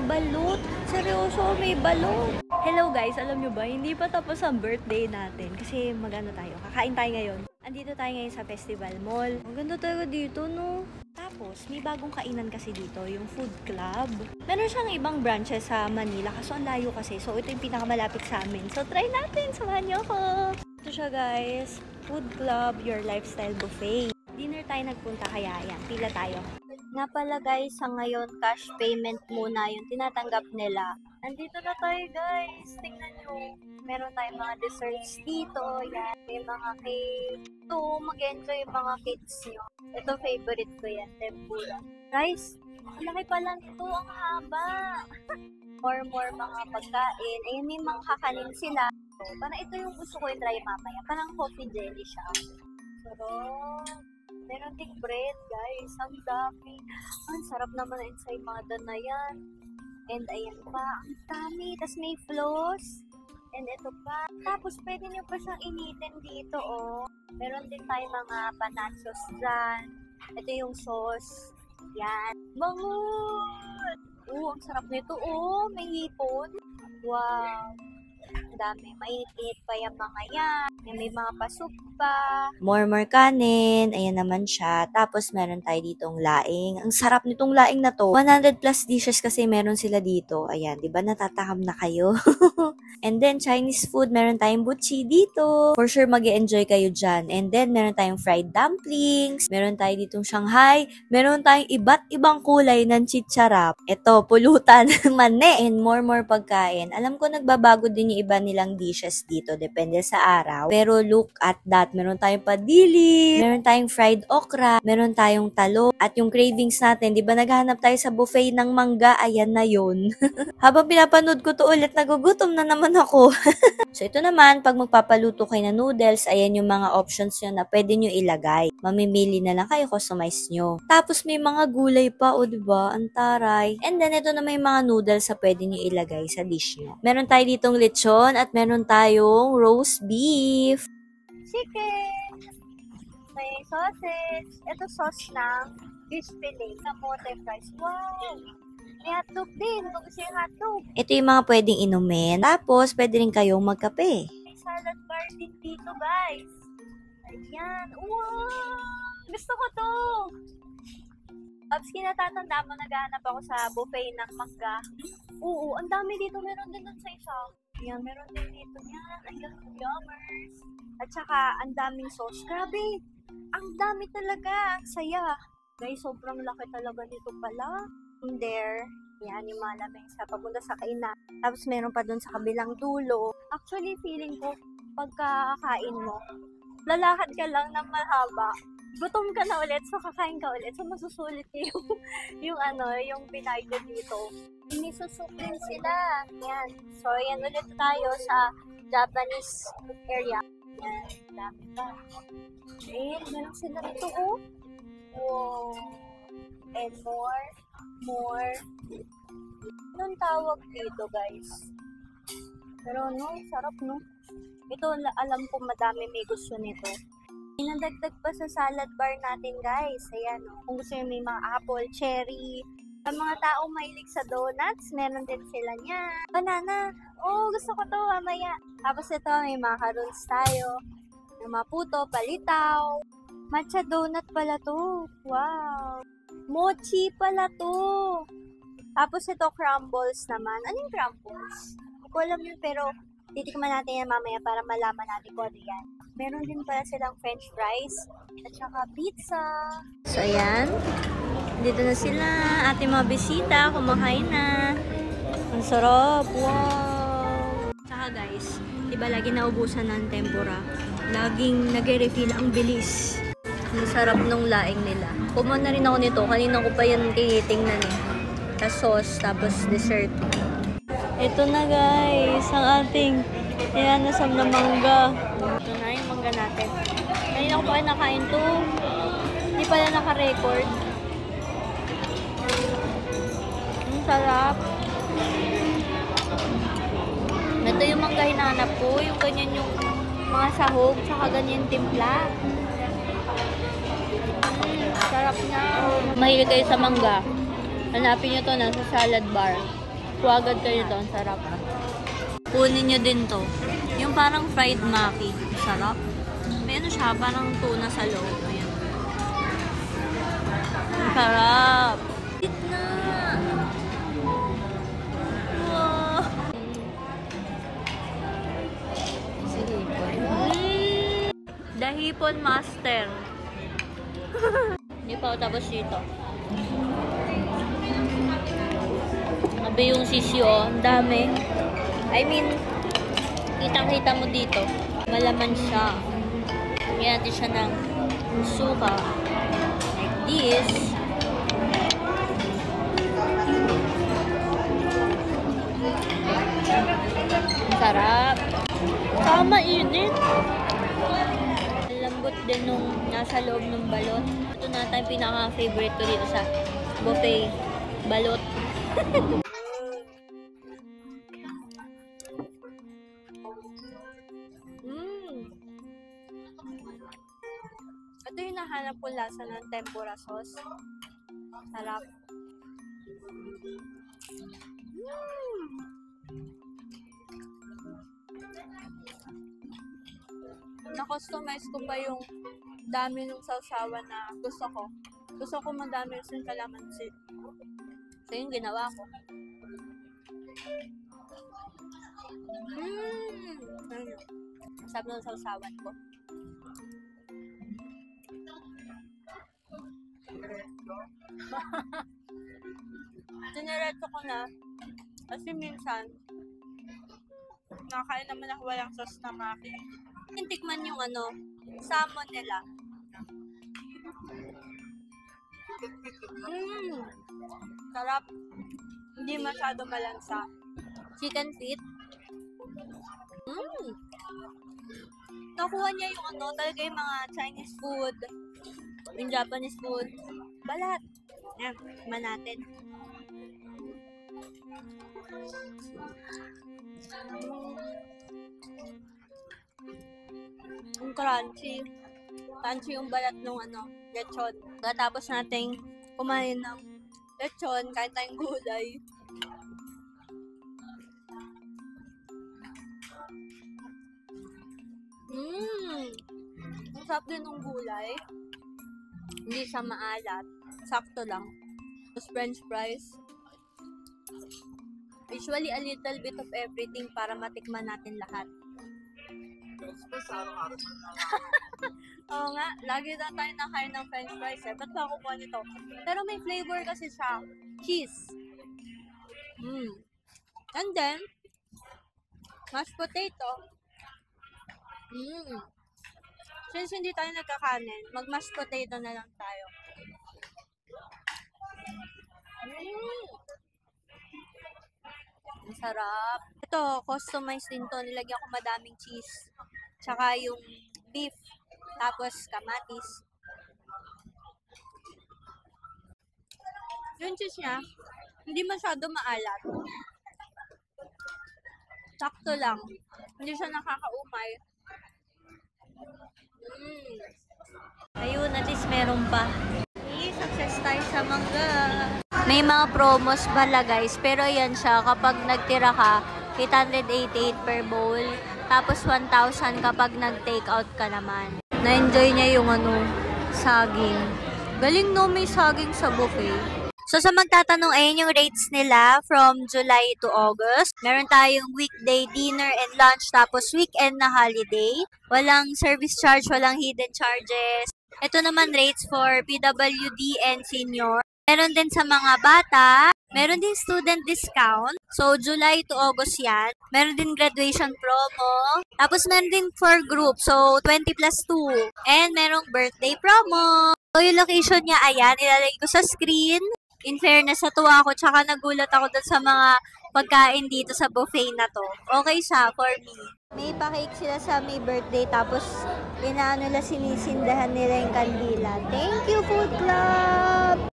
balut. Seryoso, may balut. Hello guys, alam nyo ba, hindi pa tapos ang birthday natin. Kasi magano tayo, kakain tayo ngayon. Andito tayo ngayon sa Festival Mall. Ang ganda talaga dito, no? Tapos, may bagong kainan kasi dito, yung Food Club. Meron siyang ibang branches sa Manila, kaso ang layo kasi. So, ito yung pinakamalapit sa amin. So, try natin, samahan nyo ako. Ito siya guys, Food Club, Your Lifestyle Buffet. Dinner tayo nagpunta, kaya yan, pila tayo. Nga pala guys, sa ngayon, cash payment muna yung tinatanggap nila. Andito na tayo guys, tingnan nyo. Meron tayong mga desserts dito, yan. May mga cake. Ito, mag-enjoy yung mga cakes nyo. Ito, favorite ko yan, tempura. Guys, laki pala nito, ang haba. more mga pagkain. Ayun, may mga kakanin sila. So, parang ito yung gusto ko i-try mamaya. Parang coffee jelly siya. Sarap. Meron ding bread, guys. Ang dami. Ang sarap naman na ensaymada na yan. And ayan pa. Ang dami. Tapos may floss. And ito pa. Tapos pwede nyo pa siyang initin dito, oh. Meron din tayo mga panachos dyan. Ito yung sauce. Yan. Bangun! Ang sarap nito, oh. May hipon. Wow. Ang dami. Mainit pa yung mga yan. May mga pasok pa. More kanin. Ayan naman siya. Tapos meron tayo ditong laing. Ang sarap nitong laing na to. 100 plus dishes kasi meron sila dito. Ayan, di ba natatakam na kayo? And then Chinese food, meron tayong butchi dito. For sure mag-e-enjoy kayo dyan. And then meron tayong fried dumplings. Meron tayo ditong Shanghai. Meron tayong iba't ibang kulay ng chicharap. Ito, pulutan, mane. And more pagkain. Alam ko nagbabago din yung iba nilang dishes dito. Depende sa araw. Pero look at that. Meron tayong padili, meron tayong fried okra, meron tayong talong, at yung cravings natin, di ba naghahanap tayo sa buffet ng mangga, ayan na yun. Habang pinapanood ko to ulit, nagugutom na naman ako. So ito naman, pag magpapaluto kayo ng noodles, ayan yung mga options nyo na pwede nyo ilagay. Mamimili na lang kayo, customize nyo. Tapos may mga gulay pa, o diba? Ang taray. And then ito na may mga noodles sa pwede nyo ilagay sa dish nyo. Meron tayo ditong lechon at meron tayong roast beef. Chicken! May sausage. Ito sauce ng fish fillet. Kamote fries. Wow! May hotdog din. Gusto yung hotdog. Ito yung mga pwedeng inumin. Tapos, pwede rin kayong magkape. May salad bar din dito, guys. Ayan. Wow! Gusto ko to! Tapos, kinatatanda mo, naghahanap ako sa buffet ng mangga. Oo, ang dami dito. Meron din dun sa isa. Ayan, meron din dito yan. Ayan, yummers. At saka, ang daming sauce. Grabe! Ang dami talaga. Ang saya. Guys, sobrang laki talaga nito pala. In there. Yan, yung mga lamang sa papunta sa kainan. Tapos, meron pa dun sa kabilang dulo. Actually, feeling ko, pagkakain mo, lalakad ka lang ng mahaba. Gutom ka na ulit, so kakain ka ulit. So, masusulit yung pinay ko dito. May susupin sila. Yan. So, yan ulit tayo sa Japanese area. Yan. Dami pa. And, meron sila dito, oh. Wow. And more. Anong tawag dito, guys? Pero, no, sarap, no? Ito, alam ko madami may gusto nito. Inadagdag pa sa salad bar natin, guys. Ayan, no? Kung gusto nyo may mga apple, cherry. Sa mga taong mahilig sa donuts, meron din sila niya. Banana. Oh, gusto ko to, mamaya. Tapos ito, may macarons tayo. May mga puto, palitaw. Matcha donut pala to. Wow. Mochi pala to. Tapos ito, crumbles naman. Ano yung crumbles? Hindi ko alam yun, pero titikman natin yan mamaya para malaman natin kung ano yan. Meron din pala silang french fries at saka pizza. So, ayan. Dito na sila. Ating mga bisita. Kumakain na. Ang sarap. Wow. Saka guys, diba lagi naubusan ng tempura? Laging nag-refill. Ang bilis. Ang sarap nung laing nila. Kumain na rin ako nito. Kanina ko pa yan tinitingnan eh. Tapos sauce, tapos dessert. Ito na guys, ang ating inanasam na mangga. Ito na yung mangga natin. Kanina ko pa nakain to. Hindi pala naka-record. Ang sarap. Ito yung mangga hinahanap ko. Yung ganyan yung mga sahog, saka ganyan timpla. Sarap na. Mahilig kayo sa mangga. Hanapin nyo to, nasa salad bar. Huwagad kayo doon, sarap. Kunin nyo din to. Yung parang fried maki. Sarap. May ano siya, parang tuna sa loob. Ayan. Sarap. Eat na. Wow. Dahipon master. Hindi pa ako tapos dito. Sabi yung sisyo, ang dami. I mean, kitang-kita mo dito. Malaman siya. Lagyan natin siya ng suka. Like this. Sarap. Tama init. Lambot din nung nasa loob ng balot. Ito na yung pinaka-favorite ko dito sa buffet. Balot. Ito yung nahanap ko lasa ng tempura sauce. Sarap. Na-customize ko pa yung dami ng sausawan na gusto ko. Gusto ko madami yung kalamansi. So yung ginawa ko. Masarap ng sausawan ko. Diniretso ko na kasi minsan nakakain naman ako walang sauce na maki. Tikman yung salmon nila. Sarap. Hindi masyado malansa. Chicken feet. Nakuha niya yung talaga yung mga Chinese food, yung Japanese food. Balat. Yan, tikman natin. Ang crunchy. Crunchy yung balat ng lechon. Tapos nating kumain ng lechon, kahit tayong gulay. Ang sarap din ng gulay. Hindi siya maalat. Sakto lang. Tapos french fries. Usually a little bit of everything para matikman natin lahat. Oo nga, lagi na tayo nakain ng french fries eh. Ba't ba ako kuha nito? Pero may flavor kasi siya. Cheese. And then, mashed potato. Since hindi tayo nagkakanin, mag-mashed potato na lang tayo. Ang sarap. Ito, customized din to. Nilagyan ko madaming cheese. Tsaka yung beef. Tapos kamatis. Yung cheese niya, hindi masyado maalat. Sakto lang. Hindi siya nakakaumay. Ayun, at least meron pa. Success tayo sa mangga. May mga promos pala guys, pero yan siya kapag nagtira ka, 888 per bowl, tapos 1,000 kapag nag-take out ka naman. Na-enjoy niya yung saging. Galing no, may saging sa buffet. So sa magtatanong, ayun yung rates nila from July to August. Meron tayong weekday dinner and lunch, tapos weekend na holiday. Walang service charge, walang hidden charges. Ito naman rates for PWD and senior. Meron din sa mga bata. Meron din student discount. So, July to August yan. Meron din graduation promo. Tapos, meron din for group. So, 20+2. And merong birthday promo. So, yung location niya, ayan. Ilalagay ko sa screen. In fairness, natuwa ako. Tsaka nagulat ako dun sa mga pagkain dito sa buffet na to. Okay siya for me. May pa-cake sila sa may birthday. Tapos, sinisindahan nila yung kandila. Thank you, Food Club!